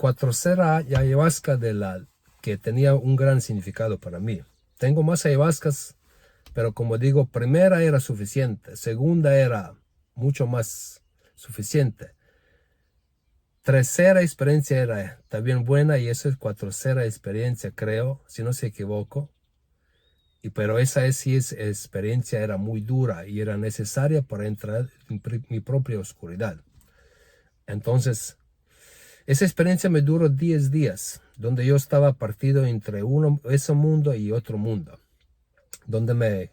cuatrocera ayahuasca que tenía un gran significado para mí. Tengo más ayahuascas, pero como digo, primera era suficiente, segunda era mucho más suficiente. Tercera experiencia era también buena y esa es cuatrocera experiencia, creo, si no se equivoco. Pero esa sí es experiencia era muy dura y era necesaria para entrar en mi propia oscuridad. Entonces, esa experiencia me duró 10 días, donde yo estaba partido entre ese mundo y otro mundo, donde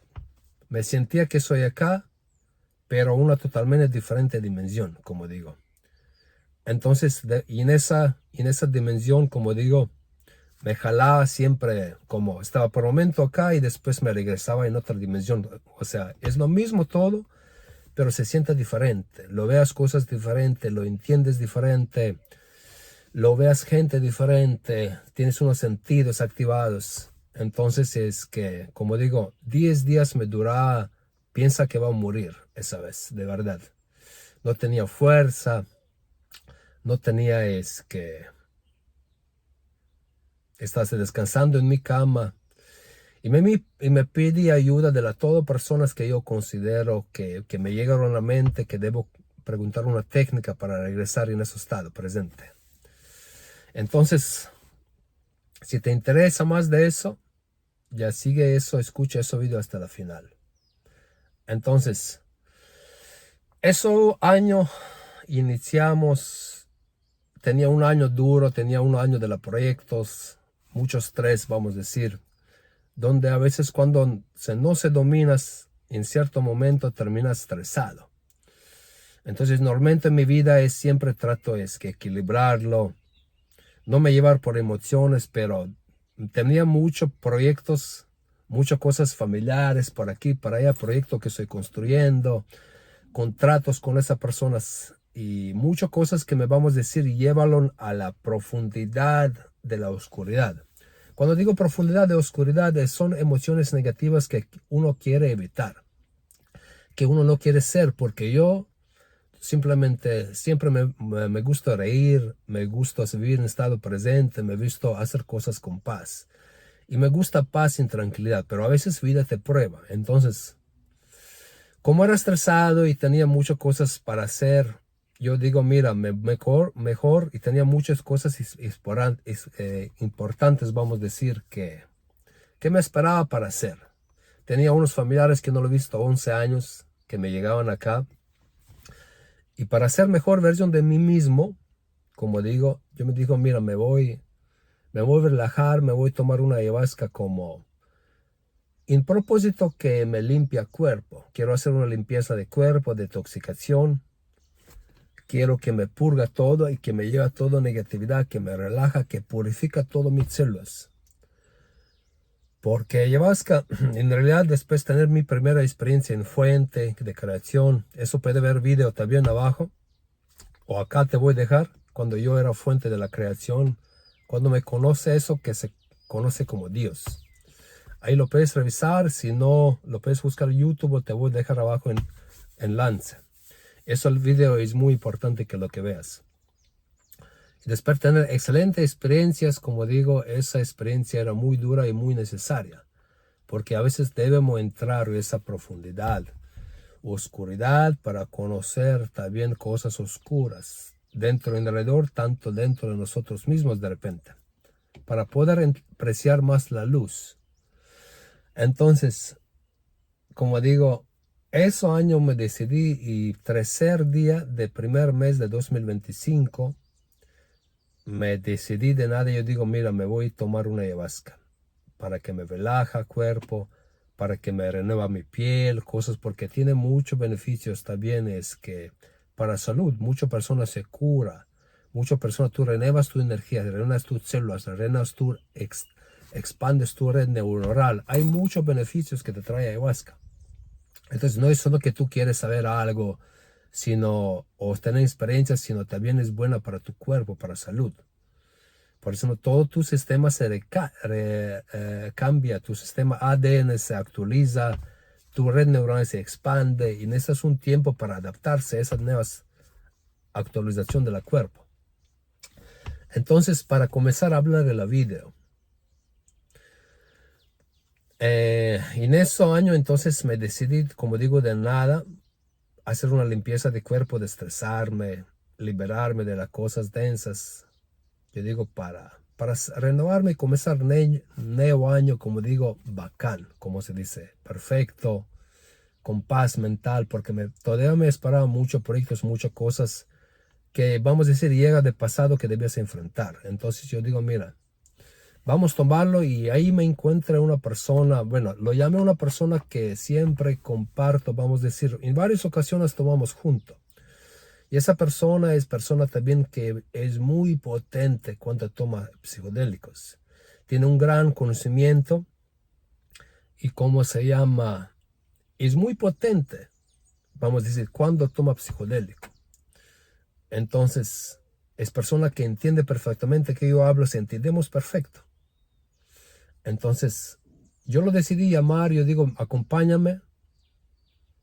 me sentía que soy acá, pero una totalmente diferente dimensión, como digo. Entonces, y en esa dimensión, como digo, me jalaba siempre como estaba por un momento acá y después me regresaba en otra dimensión. O sea, es lo mismo todo, pero se siente diferente. Lo veas cosas diferentes, lo entiendes diferente, lo veas gente diferente, tienes unos sentidos activados. Entonces es que, como digo, 10 días me duraba, piensa que va a morir esa vez, de verdad. No tenía fuerza, no tenía estás descansando en mi cama. Y me pide ayuda de todas personas que yo considero que me llegaron a la mente, que debo preguntar una técnica para regresar en ese estado presente. Entonces, si te interesa más de eso, ya sigue eso, escucha ese video hasta la final. Entonces, ese año iniciamos, tenía un año duro, tenía un año de los proyectos, mucho estrés, vamos a decir, donde a veces cuando no se dominas, en cierto momento terminas estresado. Entonces, normalmente en mi vida siempre trato que equilibrarlo, no me llevar por emociones, pero tenía muchos proyectos, muchas cosas familiares por aquí, para allá, proyectos que estoy construyendo, contratos con esas personas y muchas cosas que me vamos a decir, llévalo a la profundidad de la oscuridad. Cuando digo profundidad de oscuridad, son emociones negativas que uno quiere evitar, que uno no quiere ser, porque yo simplemente siempre me gusta reír, me gusta vivir en estado presente, me gusta hacer cosas con paz. Y me gusta paz y tranquilidad, pero a veces vida te prueba. Entonces, como era estresado y tenía muchas cosas para hacer, yo digo, mira, mejor, y tenía muchas cosas importantes, vamos a decir, que me esperaba para hacer. Tenía unos familiares que no lo he visto 11 años, que me llegaban acá. Y para hacer mejor versión de mí mismo, como digo, yo me digo, mira, me voy a relajar, me voy a tomar una ayahuasca como en propósito que me limpia cuerpo. Quiero hacer una limpieza de cuerpo, detoxicación. Quiero que me purga todo y que me lleva toda negatividad, que me relaja, que purifica todas mis células. Porque ayahuasca, en realidad, después de tener mi primera experiencia en fuente de creación, eso puede ver video también abajo, o acá te voy a dejar, cuando yo era fuente de la creación, cuando me conoce eso que se conoce como Dios. Ahí lo puedes revisar, si no, lo puedes buscar en YouTube o te voy a dejar abajo en enlace. Eso el video es muy importante que lo que veas. Y después de tener excelentes experiencias, como digo, esa experiencia era muy dura y muy necesaria. Porque a veces debemos entrar en esa profundidad, oscuridad, para conocer también cosas oscuras dentro y alrededor, tanto dentro de nosotros mismos de repente, para poder apreciar más la luz. Entonces, como digo, ese año me decidí y tercer día del primer mes de 2025, me decidí de nada. Yo digo, mira, me voy a tomar una ayahuasca para que me relaja el cuerpo, para que me renueva mi piel, cosas, porque tiene muchos beneficios también, es que para salud, muchas personas se cura, muchas personas tú renuevas tu energía, renuevas tus células, renuevas expandes tu red neuronal. Hay muchos beneficios que te trae ayahuasca. Entonces no es solo que tú quieres saber algo, sino o tener experiencias, sino también es buena para tu cuerpo, para salud. Por eso todo tu sistema se cambia, tu sistema ADN se actualiza, tu red neuronal se expande y necesitas un tiempo para adaptarse a esas nuevas actualizaciones del cuerpo. Entonces, para comenzar a hablar de la video, en ese año entonces me decidí, como digo, de nada, hacer una limpieza de cuerpo, estresarme, liberarme de las cosas densas. Yo digo, para renovarme y comenzar nuevo año, como digo, bacán, como se dice, perfecto, con paz mental, porque todavía me esperaba muchos proyectos, muchas cosas que, vamos a decir, llega de pasado que debías enfrentar. Entonces yo digo, mira, vamos a tomarlo, y ahí me encuentra una persona, bueno, lo llamé una persona que siempre comparto, vamos a decir, en varias ocasiones tomamos juntos. Y esa persona es persona también que es muy potente cuando toma psicodélicos. Tiene un gran conocimiento y, ¿cómo se llama? Es muy potente, vamos a decir, cuando toma psicodélico. Entonces, es persona que entiende perfectamente que yo hablo, si entendemos perfecto. Entonces, yo lo decidí llamar, yo digo, acompáñame,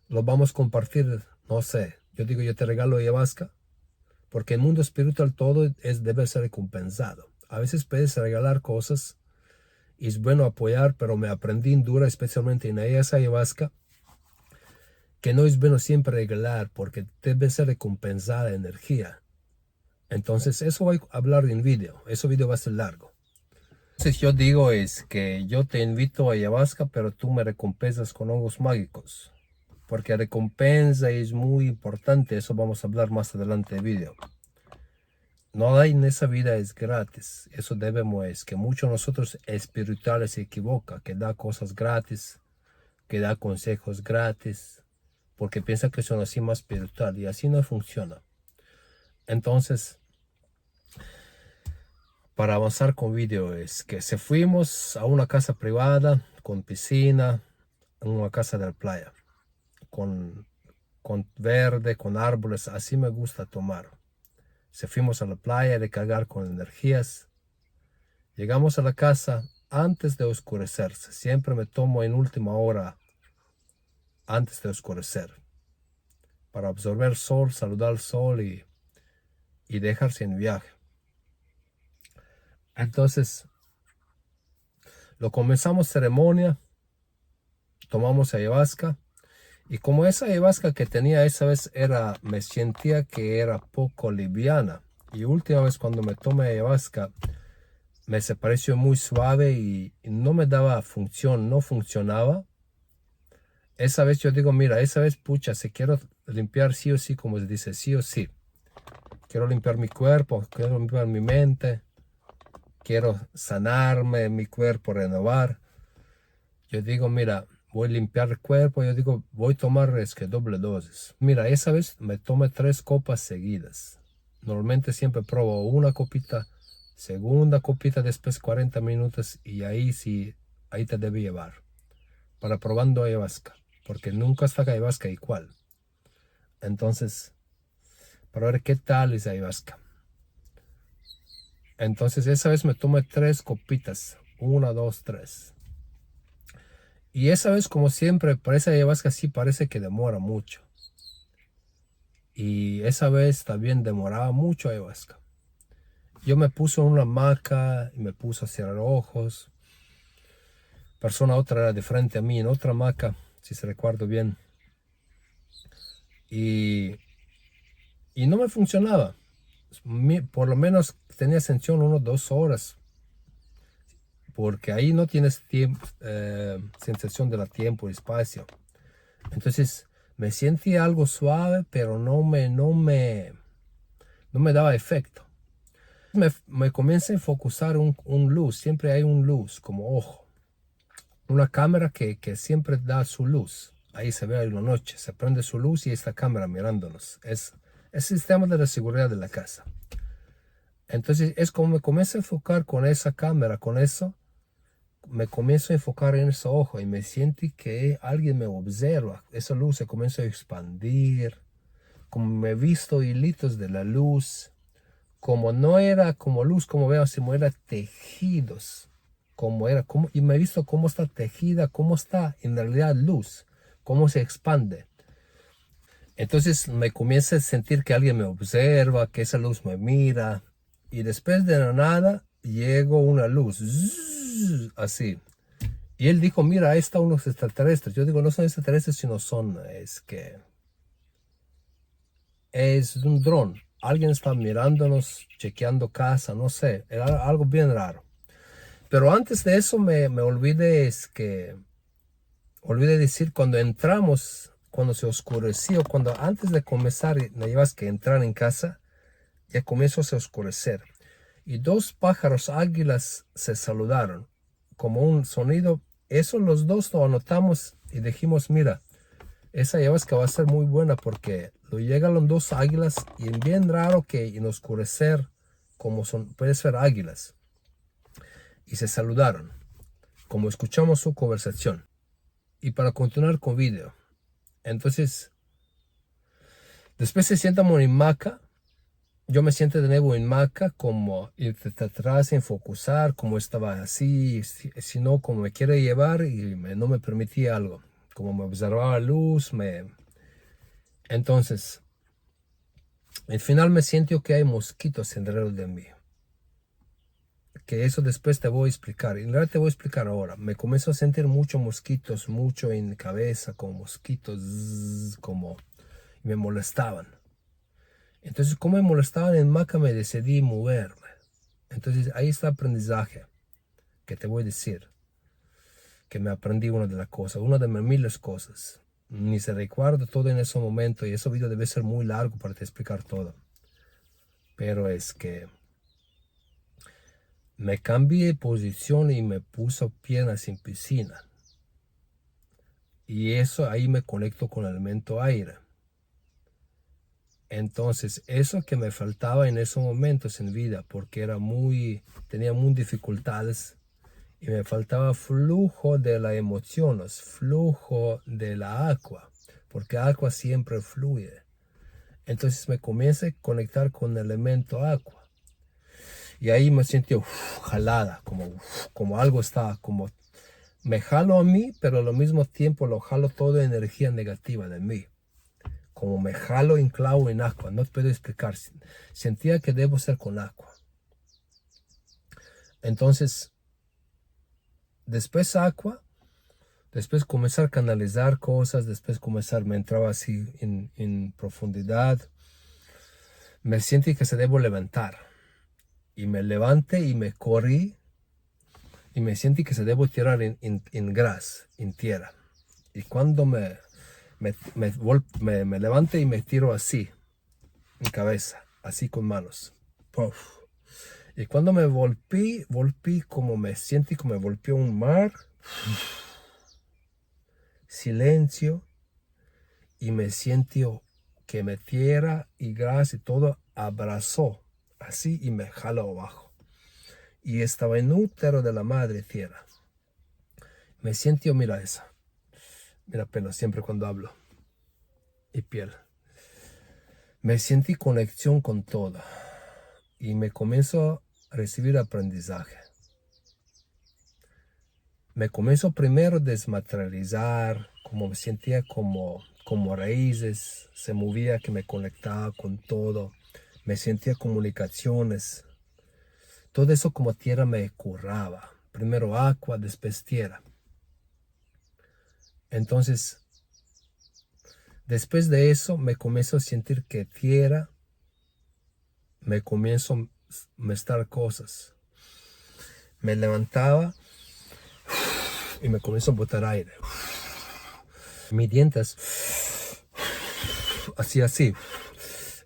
lo vamos a compartir, no sé, yo digo, yo te regalo ayahuasca, porque el mundo espiritual todo debe ser recompensado. A veces puedes regalar cosas y es bueno apoyar, pero me aprendí en dura, especialmente en esa ayahuasca, que no es bueno siempre regalar, porque debe ser recompensada energía. Entonces, eso voy a hablar en video. Ese video va a ser largo. Entonces, yo digo es que yo te invito a ayahuasca, pero tú me recompensas con hongos mágicos. Porque recompensa es muy importante. Eso vamos a hablar más adelante en video. No hay en esa vida es gratis. Eso debemos, es que muchos de nosotros espirituales se equivocan, que da cosas gratis, que da consejos gratis, porque piensa que son así más espiritual, y así no funciona. Entonces, para avanzar con video, es que se fuimos a una casa privada con piscina, en una casa de la playa, con verde, con árboles. Así me gusta tomar. Se fuimos a la playa a recargar con energías. Llegamos a la casa antes de oscurecerse. Siempre me tomo en última hora antes de oscurecer, para absorber sol, saludar al sol y dejarse en viaje. Entonces, lo comenzamos ceremonia, tomamos ayahuasca, y como esa ayahuasca que tenía esa vez me sentía que era poco liviana, y última vez cuando me tomé ayahuasca, me se pareció muy suave y no me daba función, no funcionaba. Esa vez yo digo, mira, esa vez, pucha, si quiero limpiar sí o sí, como se dice, sí o sí. Quiero limpiar mi cuerpo, quiero limpiar mi mente, quiero sanarme, mi cuerpo, renovar. Yo digo, mira, voy a limpiar el cuerpo, yo digo, voy a tomar doble dosis. Mira, esa vez me tomé 3 copas seguidas. Normalmente siempre pruebo una copita, segunda copita, después 40 minutos, y ahí sí, ahí te debe llevar. Para probando ayahuasca, porque nunca está ayahuasca igual. Entonces, para ver qué tal es ayahuasca. Entonces, esa vez me tomé 3 copitas. 1, 2, 3. Y esa vez, como siempre, para esa ayahuasca sí parece que demora mucho. Y esa vez también demoraba mucho ayahuasca. Yo me puse en una hamaca y me puse a cerrar ojos. Persona otra era de frente a mí en otra hamaca, si se recuerdo bien. Y no me funcionaba. Por lo menos tenía sensación 1 o 2 horas. Porque ahí no tienes sensación de la tiempo y espacio. Entonces me sentí algo suave, pero no me daba efecto. Me comienza a enfocar un luz. Siempre hay un luz como ojo. Una cámara que siempre da su luz. Ahí se ve en la noche. Se prende su luz y esta cámara mirándonos. Es el sistema de la seguridad de la casa. Entonces es como me comienzo a enfocar con esa cámara, con eso. Me comienzo a enfocar en ese ojo y me siento que alguien me observa. Esa luz se comienza a expandir. Como me he visto hilitos de la luz. Como no era como luz, como veo, sino era tejidos. Y me he visto cómo está tejida, cómo está en realidad luz, cómo se expande. Entonces me comienza a sentir que alguien me observa, que esa luz me mira. Y después de la nada llegó una luz, zzz, así. Y él dijo, mira, ahí están unos extraterrestres. Yo digo, no son extraterrestres, sino son, es un dron. Alguien está mirándonos, chequeando casa, no sé, era algo bien raro. Pero antes de eso me olvidé, olvidé decir, cuando entramos, cuando se oscureció, cuando antes de comenzar, no llevas que entrar en casa, ya comenzó a oscurecer. Y dos pájaros águilas se saludaron, como un sonido. Eso los dos lo anotamos y dijimos, mira, esa llevas que va a ser muy buena porque lo llegan los dos águilas y es bien raro que en oscurecer, como son, puede ser águilas. Y se saludaron, como escuchamos su conversación. Y para continuar con video, entonces, después se sientan en maca. Yo me siento de nuevo en maca, como ir atrás, enfocusar, como estaba así, si no, como me quiere llevar y no me permitía algo, como me observaba luz, Entonces, al final me siento que hay mosquitos alrededor de mí, que eso después te voy a explicar, en realidad te voy a explicar ahora. Me comienzo a sentir muchos mosquitos, mucho en la cabeza, como mosquitos, como me molestaban. Entonces, como me molestaban en maca, me decidí moverme. Entonces, ahí está el aprendizaje que te voy a decir. Que me aprendí una de las cosas, una de mis miles cosas. Ni se recuerda todo en ese momento y ese video debe ser muy largo para te explicar todo. Pero es que me cambié de posición y me puse piernas en piscina. Y eso ahí me conecto con el elemento aire. Entonces, eso que me faltaba en esos momentos en vida, porque tenía muy dificultades y me faltaba flujo de las emociones, flujo de la agua, porque agua siempre fluye. Entonces me comencé a conectar con el elemento agua. Y ahí me sentí jalada, como algo está, como me jalo a mí, pero al mismo tiempo lo jalo toda energía negativa de mí. Como me jalo en clavo en agua, no puedo explicar. Sentía que debo ser con agua. Entonces, después agua, después comenzar a canalizar cosas, después me entraba así en profundidad. Me sentí que se debo levantar. Y me levanté y me corrí. Y me sentí que se debo tirar en gras, en tierra. Y cuando me levanté y me tiro así, en cabeza, así con manos. Puff. Y cuando me volví como me sentí como me golpeó un mar. Silencio. Y me siento que me tierra y gras y todo abrazó así y me jaló abajo. Y estaba en útero de la madre tierra. Me siento, mira esa. Mira pelo siempre cuando hablo. Y piel. Me sentí conexión con todo. Y me comienzo a recibir aprendizaje. Me comienzo primero a desmaterializar, como me sentía como raíces, se movía, que me conectaba con todo. Me sentía comunicaciones. Todo eso como tierra me curaba. Primero agua, después tierra. Entonces, después de eso me comienzo a sentir que tierra me comienzo a mezclar cosas. Me levantaba y me comienzo a botar aire. Mis dientes, así.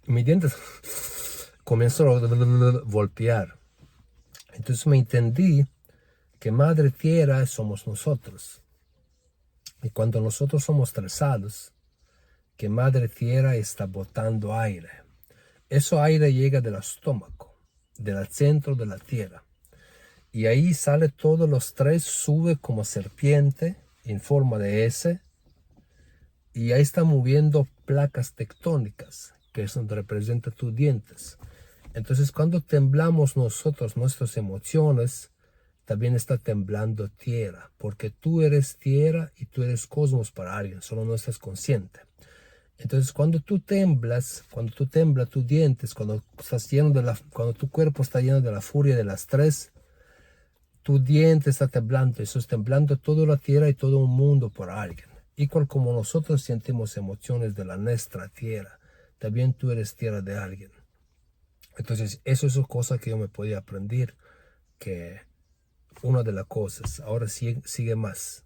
Mis dientes comenzó a golpear. Entonces me entendí que Madre Tierra somos nosotros. Y cuando nosotros somos estresados, que Madre Tierra está botando aire. Ese aire llega del estómago, del centro de la tierra. Y ahí sale todos los tres, sube como serpiente en forma de S. Y ahí está moviendo placas tectónicas, que es donde representa tus dientes. Entonces cuando temblamos nosotros, nuestras emociones, también está temblando tierra, porque tú eres tierra y tú eres cosmos para alguien, solo no estás consciente. Entonces, cuando tú temblas, tus dientes, cuando tu cuerpo está lleno de la furia del estrés, tu diente está temblando. Eso es temblando toda la tierra y todo un mundo por alguien. Igual como nosotros sentimos emociones de la nuestra tierra, también tú eres tierra de alguien. Entonces, eso es una cosa que yo me podía aprender, que una de las cosas, ahora sigue más.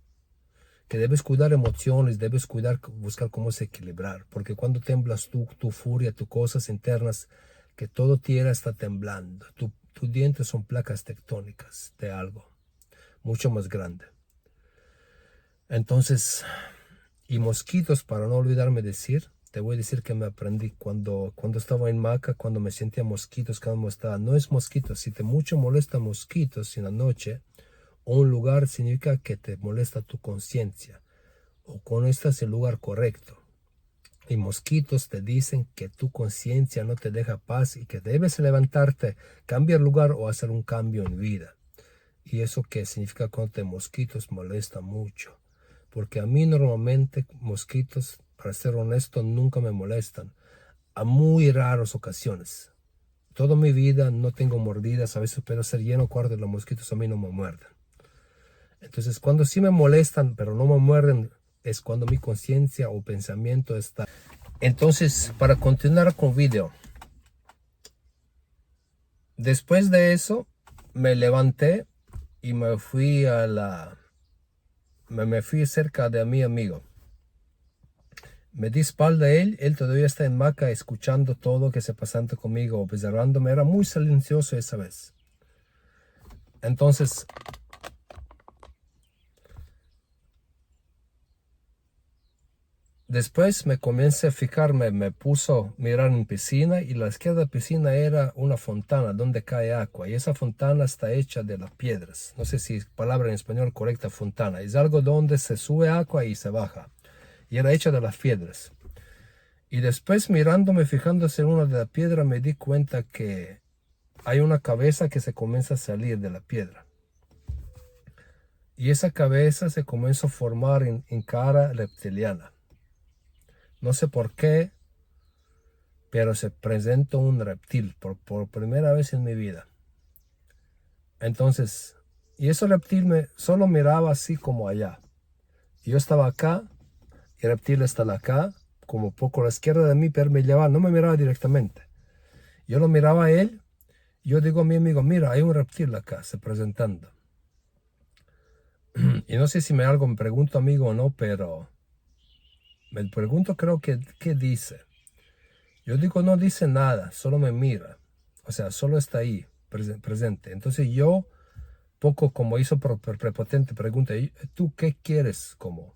Que debes cuidar emociones, debes buscar cómo se equilibrar, porque cuando temblas tú, tu furia, tus cosas internas, que todo tierra está temblando, tus dientes son placas tectónicas de algo mucho más grande. Entonces, y mosquitos, para no olvidarme decir, te voy a decir que me aprendí cuando estaba en Maca, cuando me sentía mosquitos, cuando estaba, no es mosquitos, si te mucho molesta mosquitos en la noche, o un lugar significa que te molesta tu conciencia, o con estás en el lugar correcto. Y mosquitos te dicen que tu conciencia no te deja paz y que debes levantarte, cambiar lugar o hacer un cambio en vida. Y eso que significa cuando te mosquitos molesta mucho. Porque a mí normalmente mosquitos, para ser honesto, nunca me molestan. A muy raras ocasiones. Toda mi vida no tengo mordidas, a veces puedo ser lleno cuarto de los mosquitos, a mí no me muerden. Entonces cuando sí me molestan, pero no me muerden, es cuando mi conciencia o pensamiento está. Entonces, para continuar con el video, después de eso, me levanté y me fui me fui cerca de mi amigo. Me di espalda a él todavía está en Maca escuchando todo lo que se pasando conmigo, observándome, era muy silencioso esa vez. Entonces, después me comencé a fijarme, me puso a mirar en piscina y la izquierda de la piscina era una fontana donde cae agua y esa fontana está hecha de las piedras. No sé si es palabra en español correcta, fontana. Es algo donde se sube agua y se baja. Y era hecha de las piedras. Y después mirándome, fijándose en una de las piedras, me di cuenta que hay una cabeza que se comienza a salir de la piedra. Y esa cabeza se comenzó a formar en cara reptiliana. No sé por qué, pero se presentó un reptil por primera vez en mi vida. Entonces, y ese reptil solo miraba así como allá. Yo estaba acá, y el reptil estaba acá, como poco a la izquierda de mí, pero me llevaba, no me miraba directamente. Yo lo miraba a él, yo digo a mi amigo, mira, hay un reptil acá, se presentando. Y no sé si algo me pregunto, amigo, o no, pero me pregunto, creo que, ¿qué dice? Yo digo, no dice nada, solo me mira. O sea, solo está ahí, presente. Entonces yo, poco como hizo prepotente, pregunta, ¿tú qué quieres? Como?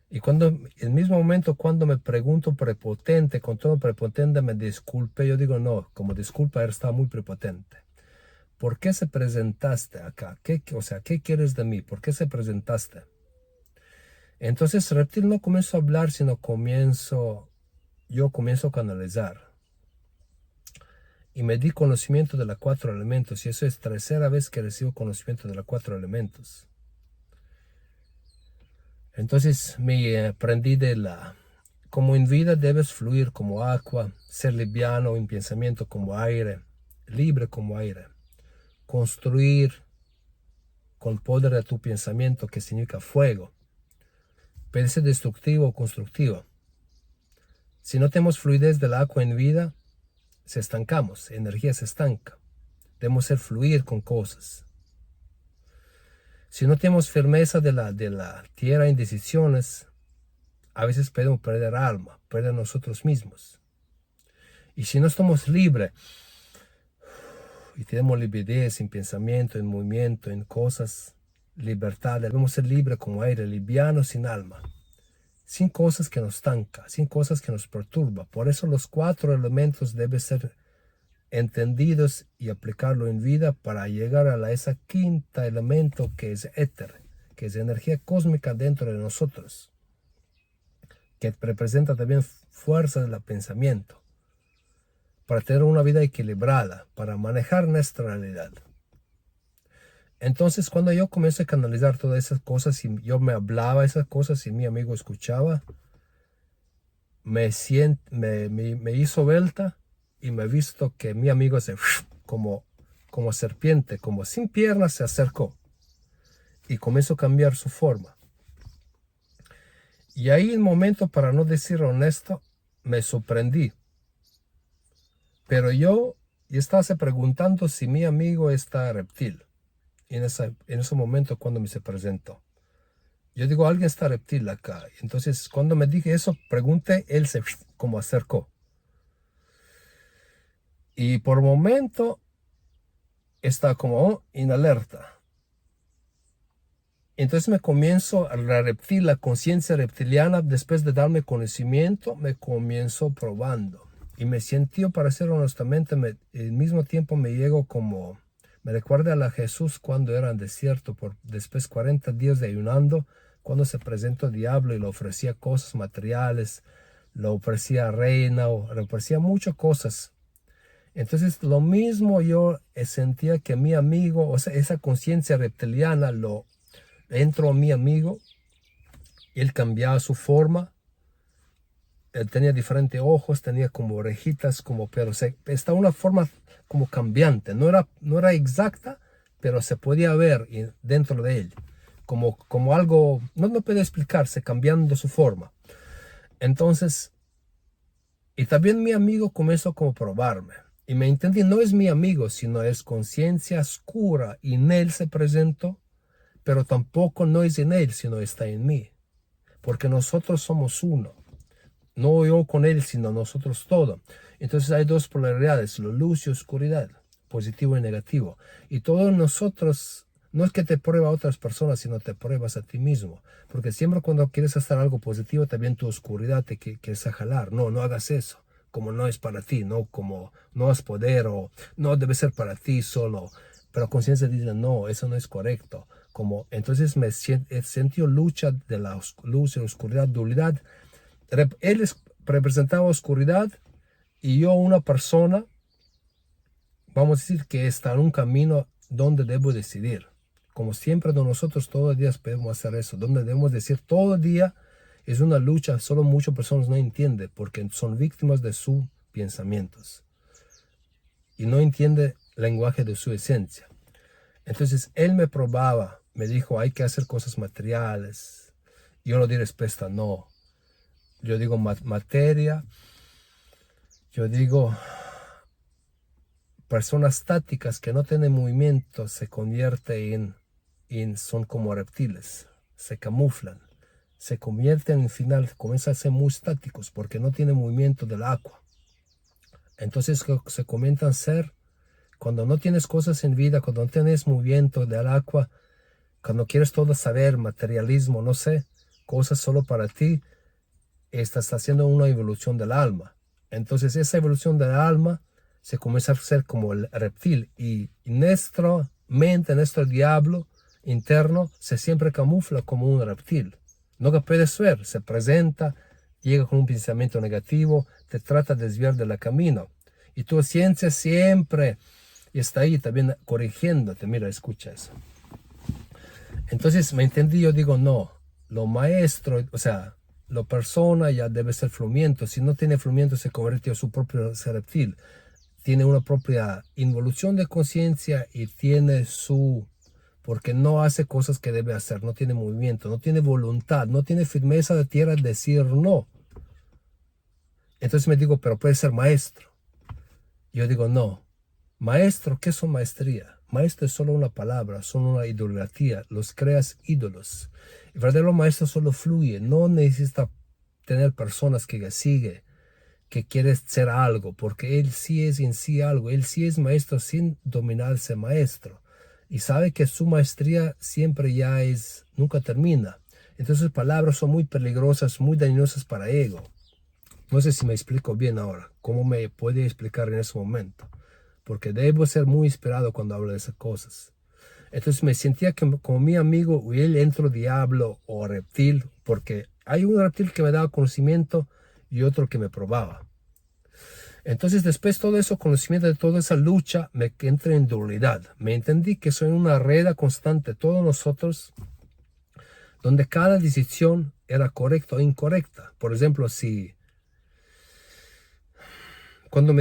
Y cuando, en el mismo momento, cuando me pregunto prepotente, con todo prepotente, me disculpe, yo digo, no, como disculpa, él está muy prepotente. ¿Por qué se presentaste acá? O sea, ¿qué quieres de mí? ¿Por qué se presentaste? Entonces, reptil no comienzo a hablar, sino yo comienzo a canalizar. Y me di conocimiento de los 4 elementos. Y eso es la tercera vez que recibo conocimiento de los 4 elementos. Entonces me aprendí como en vida debes fluir como agua, ser liviano en pensamiento como aire, libre como aire. Construir con poder de tu pensamiento, que significa fuego. Puede ser destructivo o constructivo. Si no tenemos fluidez del agua en vida, se estancamos, energía se estanca. Debemos ser fluir con cosas. Si no tenemos firmeza de la tierra en decisiones, a veces podemos perder alma, perder nosotros mismos. Y si no estamos libres y tenemos lividez en pensamiento, en movimiento, en cosas, libertad, debemos ser libres como aire, livianos sin alma, sin cosas que nos estancan, sin cosas que nos perturban. Por eso los 4 elementos deben ser entendidos y aplicarlo en vida para llegar a ese quinto elemento que es éter, que es energía cósmica dentro de nosotros, que representa también fuerza del pensamiento, para tener una vida equilibrada, para manejar nuestra realidad. Entonces, cuando yo comencé a canalizar todas esas cosas y yo me hablaba esas cosas y mi amigo escuchaba, me hizo vuelta y me he visto que mi amigo se como serpiente, como sin piernas, se acercó y comenzó a cambiar su forma. Y ahí el momento, para no decir honesto, me sorprendí. Pero yo estaba preguntando si mi amigo está reptil. En ese momento cuando me se presentó. Yo digo, alguien está reptil acá. Entonces cuando me dije eso, pregunté, él se como acercó. Y por momento está como en alerta. Entonces me comienzo a la conciencia reptiliana, después de darme conocimiento, me comienzo probando. Y me sentí, para ser honestamente, al mismo tiempo me llego como, me recuerda a la Jesús cuando era en desierto, después 40 días de ayunando, cuando se presentó el diablo y le ofrecía cosas materiales, le ofrecía reina, le ofrecía muchas cosas. Entonces lo mismo yo sentía que mi amigo, o sea, esa conciencia reptiliana entró a mi amigo, él cambiaba su forma, él tenía diferentes ojos, tenía como orejitas, pero estaba una forma como cambiante, no era exacta, pero se podía ver dentro de él, como algo, no puede explicarse, cambiando su forma. Entonces, y también mi amigo comenzó como a probarme, y me entendí, no es mi amigo, sino es conciencia oscura, y en él se presentó, pero tampoco no es en él, sino está en mí, porque nosotros somos uno. No yo con él, sino nosotros todo. Entonces hay dos polaridades, la luz y oscuridad, positivo y negativo. Y todos nosotros, no es que te prueba a otras personas, sino te pruebas a ti mismo. Porque siempre cuando quieres hacer algo positivo, también tu oscuridad te quieres jalar. No hagas eso, como no es para ti, no como no has poder o no debe ser para ti solo. Pero conciencia dice, no, eso no es correcto. Entonces me sentí lucha de la luz y la oscuridad, dualidad. Él representaba oscuridad y yo una persona, vamos a decir que está en un camino donde debo decidir. Como siempre de nosotros todos los días podemos hacer eso, donde debemos decir todo el día es una lucha, solo muchas personas no entienden porque son víctimas de sus pensamientos y no entiende el lenguaje de su esencia. Entonces él me probaba, me dijo hay que hacer cosas materiales. Yo no di respuesta, no. Yo digo materia, yo digo personas estáticas que no tienen movimiento se convierten son como reptiles, se camuflan, se convierten en final, comienzan a ser muy estáticos porque no tienen movimiento del agua. Entonces se comienzan a ser, cuando no tienes cosas en vida, cuando no tienes movimiento del agua, cuando quieres todo saber, materialismo, no sé, cosas solo para ti, estás haciendo una evolución del alma. Entonces esa evolución del alma se comienza a ser como el reptil y nuestra mente, nuestro diablo interno se siempre camufla como un reptil. No que puedes ver, se presenta, llega con un pensamiento negativo, te trata de desviar del camino. Y tu ciencia siempre está ahí también corrigiéndote. Mira, escucha eso. Entonces me entendí, yo digo, no, lo maestro, o sea, la persona ya debe ser fluimiento. Si no tiene fluimiento, se convierte en su propio ser reptil. Tiene una propia involución de conciencia y tiene porque no hace cosas que debe hacer, no tiene movimiento, no tiene voluntad, no tiene firmeza de tierra de decir no. Entonces me digo, pero puede ser maestro. Yo digo, no. Maestro, ¿qué son maestría? Maestro es solo una palabra, son una idolatría, los creas ídolos. El verdadero maestro solo fluye, no necesita tener personas que le sigue, que quiere ser algo, porque él sí es en sí algo, él sí es maestro sin dominarse maestro. Y sabe que su maestría siempre nunca termina. Entonces palabras son muy peligrosas, muy dañosas para ego. No sé si me explico bien ahora, cómo me puede explicar en ese momento. Porque debo ser muy inspirado cuando hablo de esas cosas. Entonces me sentía como mi amigo, él entró diablo o reptil, porque hay un reptil que me daba conocimiento y otro que me probaba. Entonces después de todo eso, conocimiento de toda esa lucha, me entré en dualidad. Me entendí que soy una red constante, todos nosotros, donde cada decisión era correcta o incorrecta. Por ejemplo, si Cuando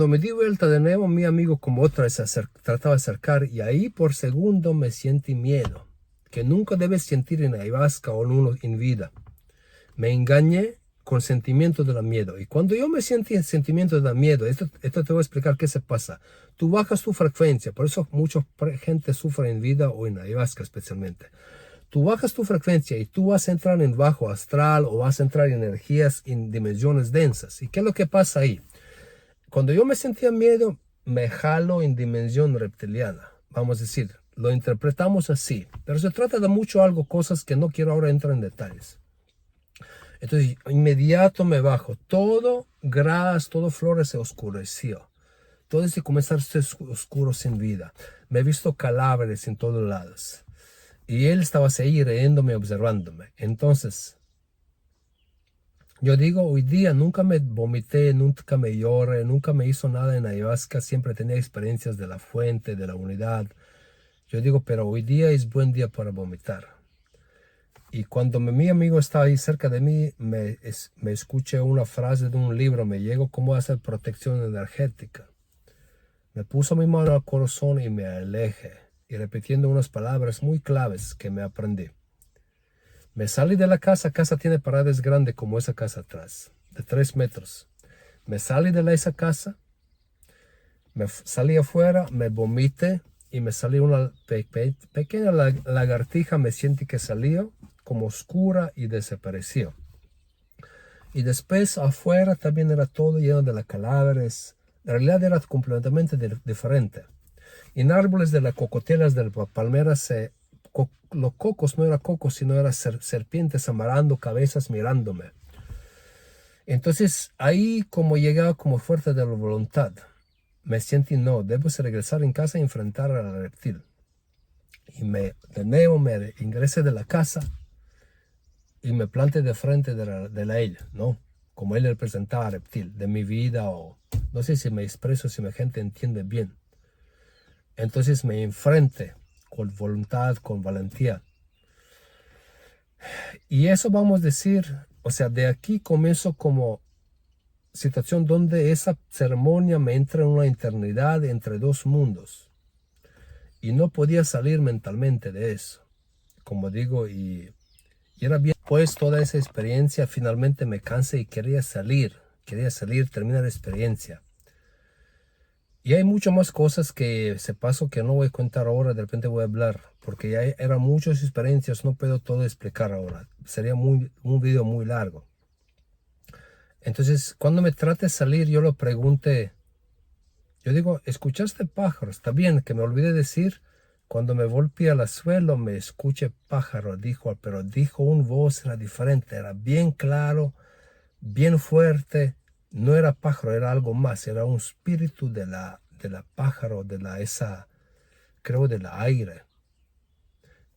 me di vuelta de nuevo, mi amigo como otra vez trataba de acercar y ahí por segundo me sentí miedo, que nunca debes sentir en ayahuasca o en uno en vida. Me engañé con sentimiento de la miedo. Y cuando yo me sentí el sentimiento de la miedo, esto te voy a explicar qué se pasa. Tú bajas tu frecuencia, por eso mucha gente sufre en vida o en ayahuasca especialmente. Tú bajas tu frecuencia y tú vas a entrar en bajo astral o vas a entrar en energías en dimensiones densas. ¿Y qué es lo que pasa ahí? Cuando yo me sentía miedo, me jalo en dimensión reptiliana. Vamos a decir, lo interpretamos así. Pero se trata de mucho algo, cosas que no quiero ahora entrar en detalles. Entonces, inmediato me bajo. Todo gras, todo flores se oscureció. Todo se comenzó a ser oscuro sin vida. Me he visto cadáveres en todos lados. Y él estaba ahí riéndome, observándome. Entonces, yo digo, hoy día nunca me vomité, nunca me lloré, nunca me hizo nada en ayahuasca. Siempre tenía experiencias de la fuente, de la unidad. Yo digo, pero hoy día es buen día para vomitar. Y cuando mi amigo estaba ahí cerca de mí, me escuché una frase de un libro, me llegó cómo hacer protección energética. Me puso mi mano al corazón y me alejé, y repitiendo unas palabras muy claves que me aprendí. Me salí de la casa tiene paredes grandes como esa casa atrás, de 3 metros. Me salí de esa casa, me salí afuera, me vomité y me salió una pequeña lagartija, me sentí que salió como oscura y desapareció. Y después afuera también era todo lleno de cadáveres. En realidad era completamente diferente. En árboles de las cocotelas de las palmeras, los cocos no eran cocos, sino eran serpientes amarrando cabezas mirándome. Entonces ahí como llegaba como fuerza de la voluntad, me sentí no, debo regresar en casa y enfrentar al reptil. Y de nuevo me ingresé de la casa y me planté de frente de la ella, ¿no? Como él representaba al reptil de mi vida, o no sé si me expreso, si mi gente entiende bien. Entonces me enfrenté con voluntad, con valentía. Y eso vamos a decir, o sea, de aquí comienzo como situación donde esa ceremonia me entra en una eternidad entre dos mundos. Y no podía salir mentalmente de eso. Como digo, y era bien. Pues toda esa experiencia finalmente me cansé y quería salir, terminar la experiencia. Y hay muchas más cosas que se pasó que no voy a contar ahora, de repente voy a hablar, porque ya eran muchas experiencias, no puedo todo explicar ahora. Sería un video muy largo. Entonces, cuando me trate de salir, yo lo pregunté. Yo digo, ¿escuchaste pájaros? Está bien, que me olvidé decir, cuando me volví al suelo, me escuché pájaro, dijo, pero dijo una voz, era diferente, era bien claro, bien fuerte. No era pájaro, era algo más, era un espíritu de la pájaro, creo, del aire.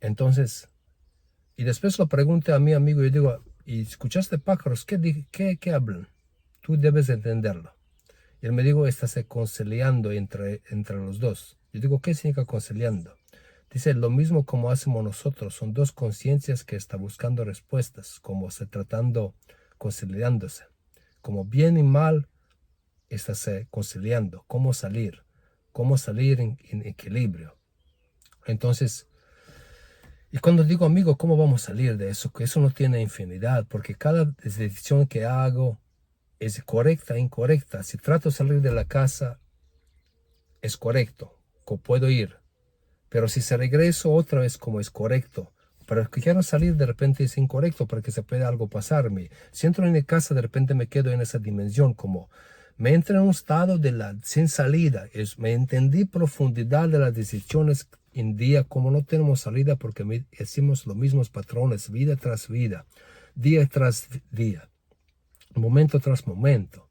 Entonces, y después lo pregunté a mi amigo, y digo, ¿y escuchaste pájaros? ¿Qué hablan? Tú debes entenderlo. Y él me dijo, estás conciliando entre los dos. Yo digo, ¿qué significa conciliando? Dice, lo mismo como hacemos nosotros, son dos conciencias que están buscando respuestas, como se tratando, conciliándose. Como bien y mal, estás conciliando, cómo salir en equilibrio. Entonces, y cuando digo, amigo, ¿cómo vamos a salir de eso? Que eso no tiene infinidad, porque cada decisión que hago es correcta, incorrecta. Si trato de salir de la casa, es correcto, puedo ir. Pero si se regreso otra vez como es correcto, pero que quiero salir de repente es incorrecto porque se puede algo pasarme. Si entro en mi casa, de repente me quedo en esa dimensión, como me entro en un estado sin salida. Me entendí profundidad de las decisiones en día, como no tenemos salida porque hacemos los mismos patrones, vida tras vida, día tras día, momento tras momento.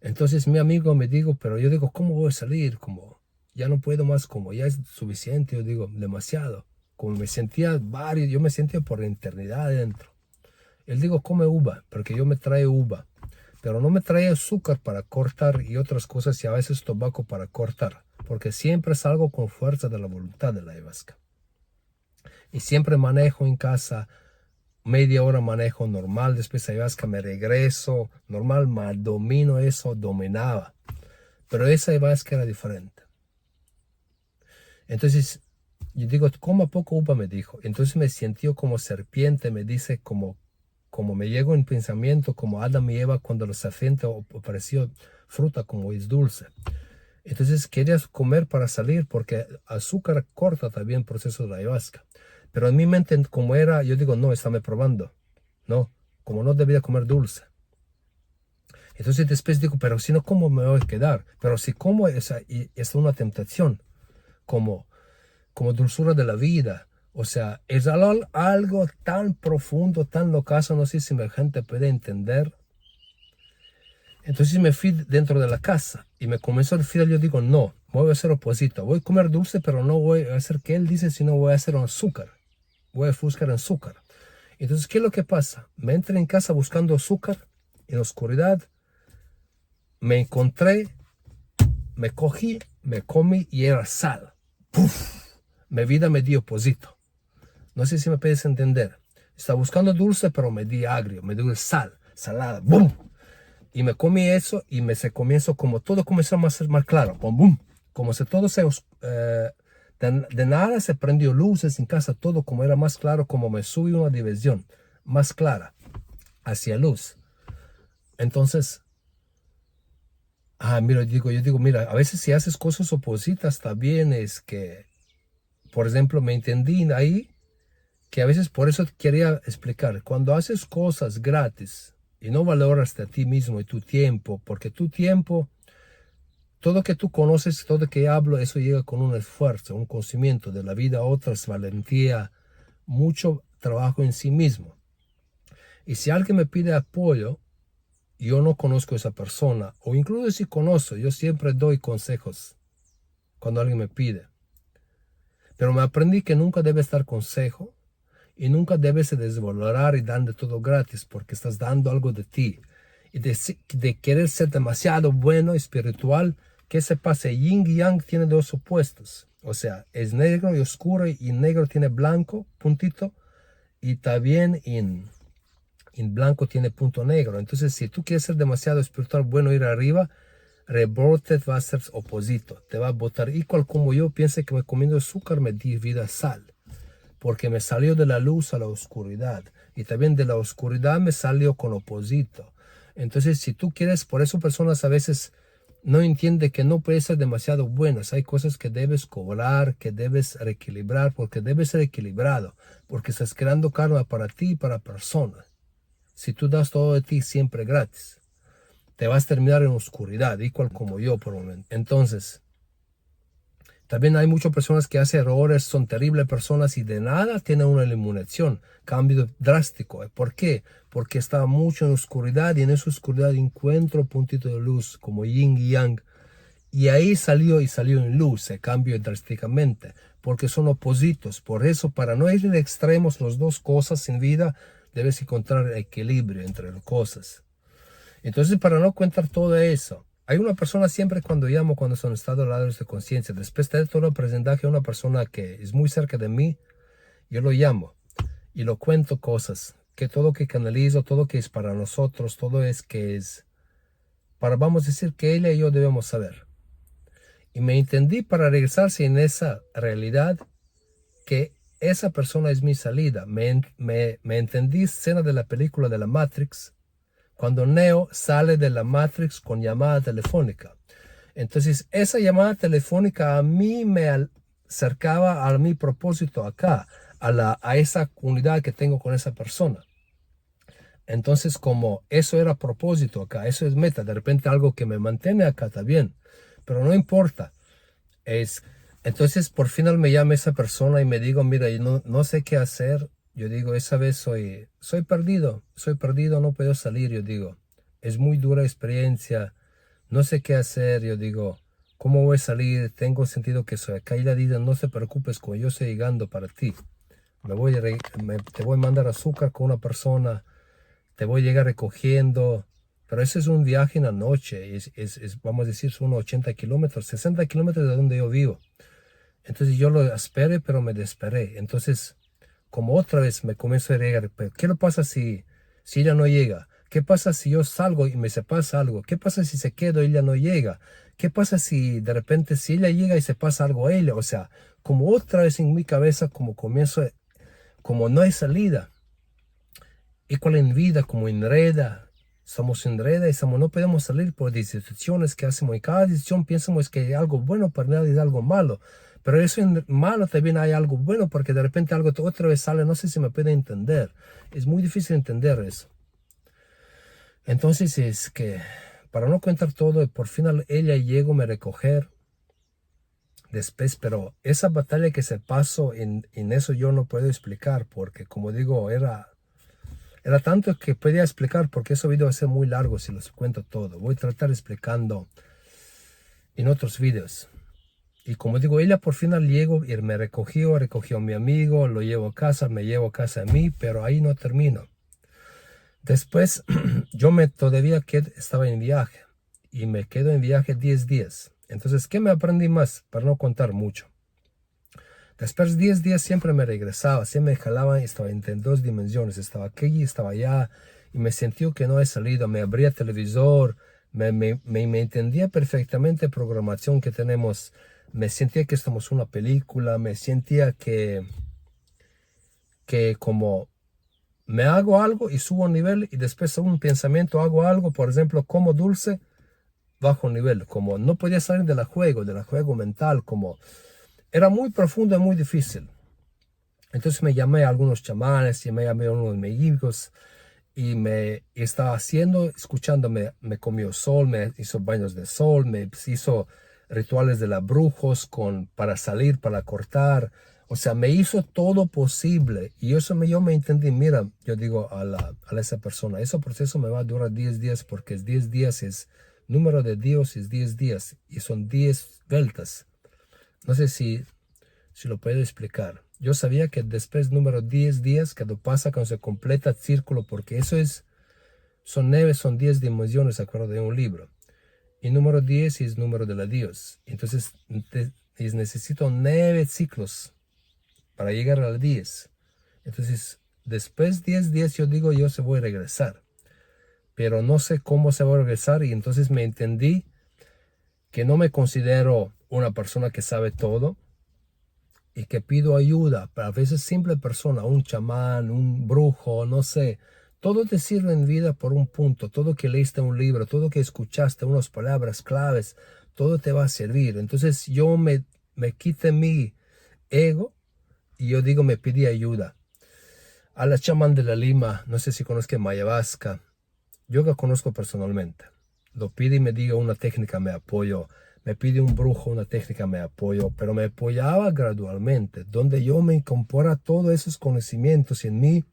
Entonces mi amigo me dijo, pero yo digo, ¿cómo voy a salir? Como ya no puedo más, como ya es suficiente, yo digo, demasiado. Como yo me sentía por la eternidad adentro. Él dijo, come uva, porque yo me trae uva, pero no me trae azúcar para cortar y otras cosas y a veces tabaco para cortar, porque siempre salgo con fuerza de la voluntad de la ayahuasca. Y siempre manejo en casa media hora manejo normal, después ayahuasca me regreso, normal, domino eso, dominaba. Pero esa ayahuasca era diferente. Entonces, yo digo, coma poco upa, me dijo. Entonces me sintió como serpiente, me dice como me llegó en pensamiento, como Adán y Eva cuando la serpiente apareció fruta como es dulce. Entonces querías comer para salir porque azúcar corta también el proceso de la ayahuasca. Pero en mi mente como era, yo digo, no, estáme probando. No, como no debía comer dulce. Entonces después digo, pero si no, ¿cómo me voy a quedar? Pero si como es una tentación, como dulzura de la vida. O sea, es algo tan profundo, tan locazo, no sé si la gente puede entender. Entonces me fui dentro de la casa y me comenzó el frío. Yo digo, no, voy a hacer oposito. Voy a comer dulce, pero no voy a hacer que él dice, sino voy a hacer azúcar. Voy a buscar azúcar. Entonces, ¿qué es lo que pasa? Me entré en casa buscando azúcar en la oscuridad. Me encontré, me cogí, me comí y era sal. ¡Puf! Mi vida me dio oposito. No sé si me puedes entender. Estaba buscando dulce, pero me di agrio, me dio sal, salada, ¡boom! Y me comí eso y se comienzo como todo comenzó a ser más claro, ¡boom, boom! Como si todo de nada se prendió luces en casa, todo como era más claro, como me subí una dimensión más clara hacia luz. Entonces, mira, yo digo, mira, a veces si haces cosas opositas también es que, por ejemplo, me entendí ahí que a veces por eso quería explicar, cuando haces cosas gratis y no valoras a ti mismo y tu tiempo, porque tu tiempo, todo que tú conoces, todo que hablo, eso llega con un esfuerzo, un conocimiento de la vida, otras, valentía, mucho trabajo en sí mismo. Y si alguien me pide apoyo, yo no conozco a esa persona, o incluso si conozco, yo siempre doy consejos cuando alguien me pide. Pero me aprendí que nunca debe estar consejo y nunca debes desvalorar y dar de todo gratis porque estás dando algo de ti. Y de querer ser demasiado bueno, espiritual, que se pase yin y yang tiene dos opuestos. O sea, es negro y oscuro y negro tiene blanco, puntito, y también en blanco tiene punto negro. Entonces, si tú quieres ser demasiado espiritual, bueno, ir arriba, rebote va a ser oposito. Te va a botar igual como yo pienso que me comiendo azúcar me di vida sal. Porque me salió de la luz a la oscuridad y también de la oscuridad me salió con oposito. Entonces, si tú quieres, por eso personas a veces no entienden que no puedes ser demasiado buenas. Hay cosas que debes cobrar, que debes reequilibrar, porque debes ser equilibrado, porque estás creando karma para ti y para personas. Si tú das todo de ti siempre gratis, te vas a terminar en oscuridad, igual como yo por un momento. Entonces, también hay muchas personas que hacen errores, son terribles personas y de nada tienen una iluminación, cambio drástico. ¿Por qué? Porque está mucho en oscuridad y en esa oscuridad encuentro puntito de luz como yin y yang. Y ahí salió en luz, se cambió drásticamente, porque son opositos. Por eso, para no ir en extremos las dos cosas en vida, debes encontrar equilibrio entre las cosas. Entonces, para no contar todo eso, hay una persona siempre cuando llamo, cuando son estados de conciencia, después de todo el presentaje a una persona que es muy cerca de mí, yo lo llamo y lo cuento cosas, que todo que canalizo, todo que es para nosotros, todo es que es para, vamos a decir, que ella y yo debemos saber. Y me entendí para regresarse en esa realidad que esa persona es mi salida. Me entendí escena de la película de la Matrix, cuando Neo sale de la Matrix con llamada telefónica. Entonces, esa llamada telefónica a mí me acercaba a mi propósito acá, a esa comunidad que tengo con esa persona. Entonces, como eso era propósito acá, eso es meta, de repente algo que me mantiene acá está bien, pero no importa. Entonces, por fin me llama esa persona y me digo, mira, yo no sé qué hacer. Yo digo, esa vez soy perdido, no puedo salir. Yo digo, es muy dura experiencia, no sé qué hacer. Yo digo, ¿cómo voy a salir? Tengo sentido que soy acá y la vida, no te preocupes, como yo estoy llegando para ti. Te voy a mandar azúcar con una persona, te voy a llegar recogiendo. Pero ese es un viaje en la noche, vamos a decir, son unos 80 kilómetros, 60 kilómetros de donde yo vivo. Entonces yo lo esperé, pero me desesperé. Entonces como otra vez me comienzo a llegar, pero ¿qué pasa si ella no llega? ¿Qué pasa si yo salgo y me se pasa algo? ¿Qué pasa si se queda y ella no llega? ¿Qué pasa si de repente si ella llega y se pasa algo a ella? O sea, como otra vez en mi cabeza, como comienzo, como no hay salida. Y con la vida como enreda, somos enreda y no podemos salir por decisiones que hacemos. Y cada decisión pensamos que hay algo bueno para nadie, es algo malo. Pero eso en malo también hay algo bueno porque de repente algo otra vez sale. No sé si me puede entender. Es muy difícil entender eso. Entonces es que, para no contar todo, por fin ella llegó a me recoger después, pero esa batalla que se pasó en eso yo no puedo explicar porque, como digo, era tanto que podía explicar porque ese video va a ser muy largo si los cuento todo. Voy a tratar explicando en otros videos. Y como digo, ella por fin llegó y me recogió a mi amigo, lo llevo a casa, me llevo a casa a mí, pero ahí no termino. Después yo todavía estaba en viaje y me quedo en viaje 10 días. Entonces, ¿qué me aprendí más? Para no contar mucho. Después de 10 días siempre me regresaba, siempre me jalaba y estaba en 2 dimensiones. Estaba aquí y estaba allá y me sentí que no he salido. Me abría televisor, me entendía perfectamente la programación que tenemos. Me sentía que estamos en una película, me sentía que como me hago algo y subo un nivel y después un pensamiento hago algo, por ejemplo, como dulce, bajo nivel, como no podía salir del juego mental, como era muy profundo y muy difícil. Entonces me llamé a algunos chamanes y me llamé a unos médicos y me estaba escuchándome, me comió sol, me hizo baños de sol, me hizo rituales de la brujos para salir, para cortar. O sea, me hizo todo posible. Y eso yo me entendí. Mira, yo digo a esa persona, ese proceso me va a durar 10 días porque 10 días es número de Dios, es 10 días y son 10 vueltas. No sé si lo puedo explicar. Yo sabía que después número 10 días, cuando se completa el círculo, porque eso son 9, son 10 dimensiones, acuerdo de un libro. Y número 10 es número de la Dios. Entonces, necesito 9 ciclos para llegar a la 10. Entonces, después 10 días yo digo, yo se voy a regresar. Pero no sé cómo se va a regresar y entonces me entendí que no me considero una persona que sabe todo y que pido ayuda. Pero a veces simple persona, un chamán, un brujo, no sé. Todo te sirve en vida por un punto. Todo que leíste un libro, todo que escuchaste, unas palabras claves, todo te va a servir. Entonces yo me quité mi ego y yo digo, me pedí ayuda. A la chamán de la Lima, no sé si conozca Mayavasca, yo la conozco personalmente. Lo pide y me diga una técnica, me apoyo. Me pide un brujo una técnica, me apoyo. Pero me apoyaba gradualmente, donde yo me incorpora todos esos conocimientos en mí.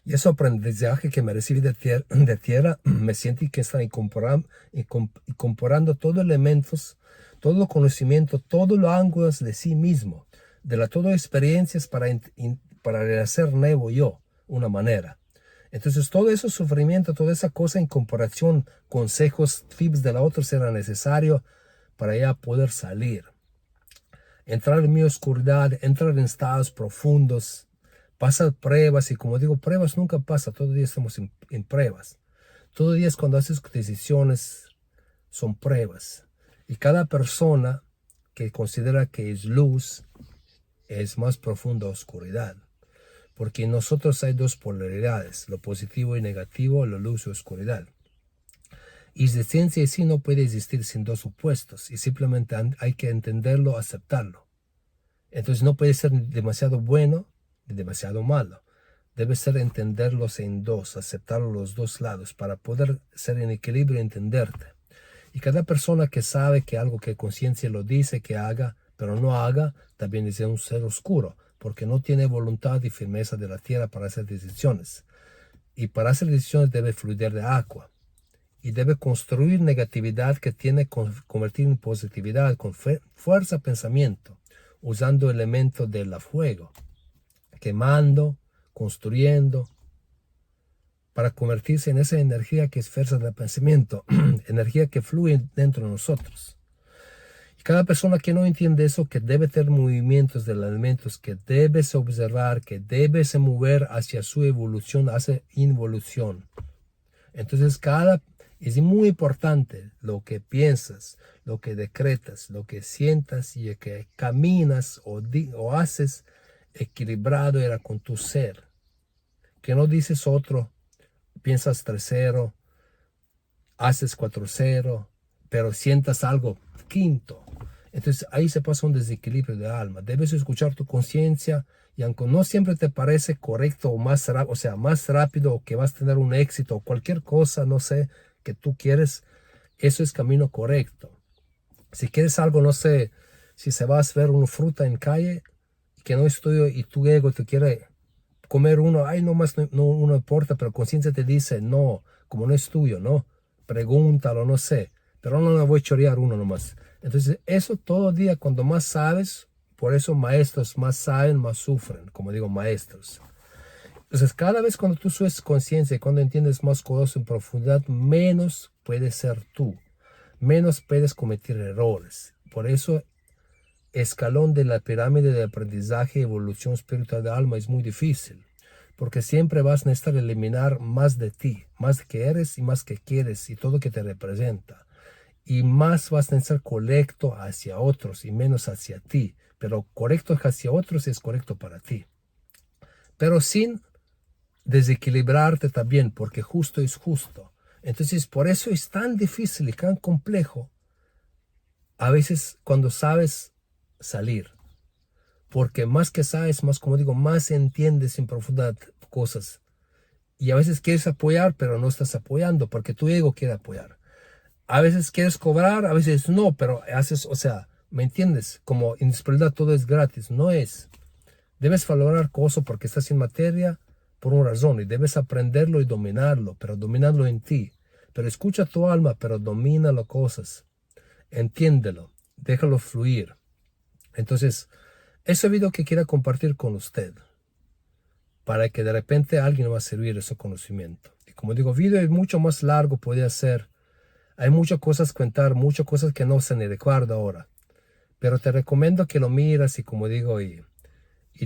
Y ese aprendizaje que me recibí de tierra, me siento que está incorporando todos los elementos, todo el conocimiento, todos los ángulos de sí mismo, de todas experiencias para hacer nuevo yo, una manera. Entonces todo ese sufrimiento, toda esa cosa en comparación, consejos, tips de la otra será necesario para ya poder salir. Entrar en mi oscuridad, entrar en estados profundos, pasar pruebas y como digo, pruebas nunca pasa, todo día estamos en pruebas. Todo día es cuando haces decisiones, son pruebas. Y cada persona que considera que es luz, es más profunda oscuridad. Porque en nosotros hay dos polaridades, lo positivo y negativo, la luz y oscuridad. Y la ciencia en sí no puede existir sin dos opuestos y simplemente hay que entenderlo, aceptarlo. Entonces no puede ser demasiado bueno ni demasiado malo. Debe ser entenderlos en dos, aceptar los dos lados para poder ser en equilibrio y entenderte. Y cada persona que sabe que algo que conciencia lo dice que haga, pero no haga, también es un ser oscuro, porque no tiene voluntad y firmeza de la tierra para hacer decisiones. Y para hacer decisiones debe fluir de agua. Y debe construir negatividad que tiene que convertir en positividad con fuerza pensamiento, usando elementos del fuego, quemando, construyendo, para convertirse en esa energía que es fuerza del pensamiento, energía que fluye dentro de nosotros. Cada persona que no entiende eso, que debe tener movimientos de elementos, que debes observar, que debes mover hacia su evolución, hacia involución. Entonces, es muy importante lo que piensas, lo que decretas, lo que sientas y que caminas o haces equilibrado era con tu ser. Que no dices otro, piensas 3-0, haces 4-0, pero sientas algo quinto. Entonces ahí se pasa un desequilibrio de alma. Debes escuchar tu conciencia y aunque no siempre te parece correcto o más rápido, o sea, más rápido o que vas a tener un éxito o cualquier cosa, no sé, que tú quieres, eso es camino correcto. Si quieres algo, no sé, si se vas a ver una fruta en calle que no es tuyo y tu ego te quiere comer uno, ay, no más, no importa, pero conciencia te dice, no, como no es tuyo, no, pregúntalo, no sé, pero no me voy a chorear uno nomás. Entonces, eso todo día, cuando más sabes, por eso maestros más saben, más sufren, como digo, maestros. Entonces, cada vez cuando tú subes conciencia y cuando entiendes más cosas en profundidad, menos puedes ser tú, menos puedes cometer errores. Por eso, escalón de la pirámide de aprendizaje y evolución espiritual de alma es muy difícil, porque siempre vas a necesitar eliminar más de ti, más que eres y más que quieres y todo que te representa. Y más vas a necesitar correcto hacia otros y menos hacia ti. Pero correcto hacia otros es correcto para ti. Pero sin desequilibrarte también, porque justo es justo. Entonces, por eso es tan difícil y tan complejo a veces cuando sabes salir. Porque más que sabes, más como digo, más entiendes en profundidad cosas. Y a veces quieres apoyar, pero no estás apoyando porque tu ego quiere apoyar. A veces quieres cobrar, a veces no, pero haces, o sea, ¿me entiendes? Como en espiritualidad todo es gratis, no es. Debes valorar cosas porque estás en materia por una razón y debes aprenderlo y dominarlo, pero dominarlo en ti. Pero escucha tu alma, pero domina las cosas. Entiéndelo, déjalo fluir. Entonces, ese video que quiero compartir con usted, para que de repente alguien va a servir ese conocimiento. Y como digo, video es mucho más largo, puede ser. Hay muchas cosas que contar, muchas cosas que no se me recuerda ahora. Pero te recomiendo que lo miras y como digo, y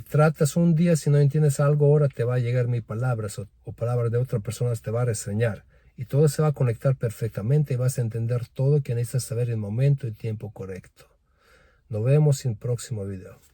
tratas un día, si no entiendes algo ahora, te va a llegar mis palabras o palabras de otras personas te va a reseñar. Y todo se va a conectar perfectamente y vas a entender todo que necesitas saber en el momento y tiempo correcto. Nos vemos en el próximo video.